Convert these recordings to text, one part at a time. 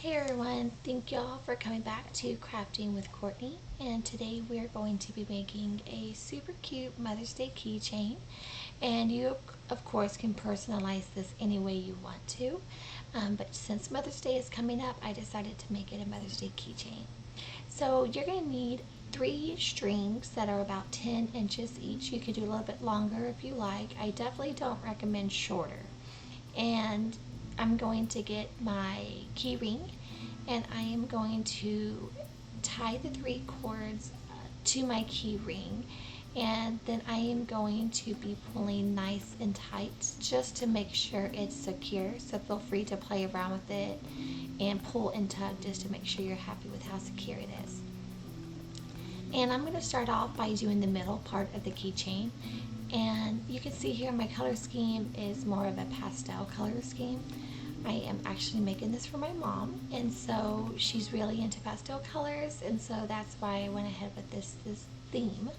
Hey everyone, thank y'all for coming back to Crafting with Courtney, and today we're going to be making a super cute Mother's Day keychain, and you of course can personalize this any way you want to, but since Mother's Day is coming up, I decided to make it a Mother's Day keychain. So you're going to need 3 strings that are about 10 inches each. You could do a little bit longer if you like. I definitely don't recommend shorter. And I'm going to get my key ring, and I am going to tie the 3 cords to my key ring, and then I am going to be pulling nice and tight just to make sure it's secure. So feel free to play around with it and pull and tug just to make sure you're happy with how secure it is. And I'm going to start off by doing the middle part of the keychain. And you can see here my color scheme is more of a pastel color scheme. I am actually making this for my mom, and so she's really into pastel colors, and so that's why I went ahead with this theme.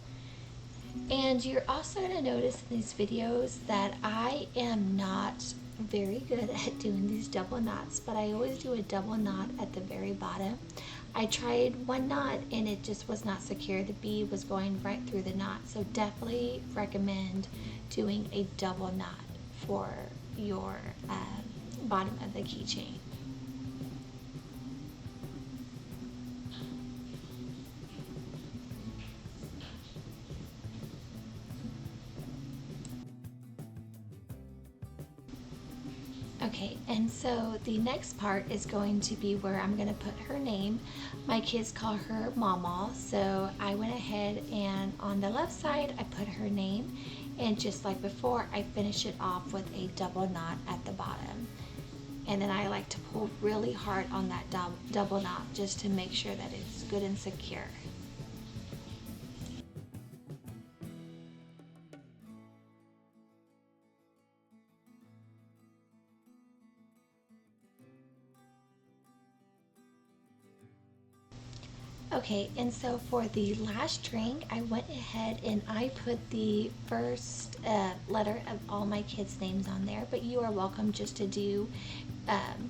And you're also going to notice in these videos that I am not very good at doing these double knots, but I always do a double knot at the very bottom. I tried one knot and it just was not secure. The bead was going right through the knot, so definitely recommend doing a double knot for your bottom of the keychain. Okay, and so the next part is going to be where I'm going to put her name. My kids call her Mama, so I went ahead and on the left side I put her name, and just like before I finish it off with a double knot at the bottom. And then I like to pull really hard on that double knot just to make sure that it's good and secure. Okay, and so for the last string, I went ahead and I put the first letter of all my kids' names on there, but you are welcome just to do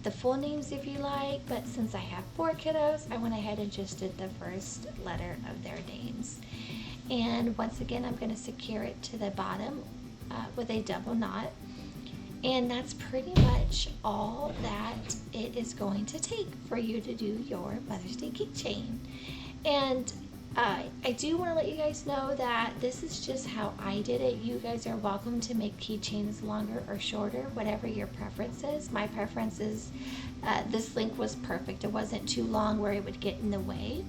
the full names if you like, but since I have 4 kiddos, I went ahead and just did the first letter of their names. And once again, I'm going to secure it to the bottom with a double knot. And that's pretty much all that it is going to take for you to do your Mother's Day keychain. And I do want to let you guys know that this is just how I did it. You guys are welcome to make keychains longer or shorter, whatever your preference is. My preference is this length was perfect. It wasn't too long where it would get in the way.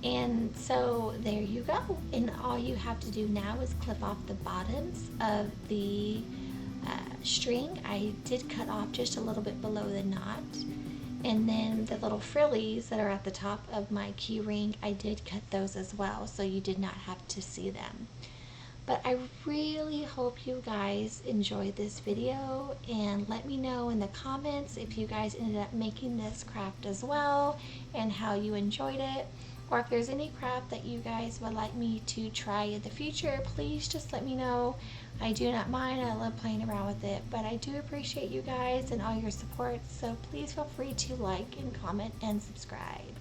And so there you go. And all you have to do now is clip off the bottoms of the string. I did cut off just a little bit below the knot, and then the little frillies that are at the top of my key ring, I did cut those as well, so you did not have to see them. But I really hope you guys enjoyed this video, and let me know in the comments if you guys ended up making this craft as well and how you enjoyed it. Or if there's any craft that you guys would like me to try in the future, please just let me know. I do not mind. I love playing around with it, but I do appreciate you guys and all your support, so please feel free to like and comment and subscribe.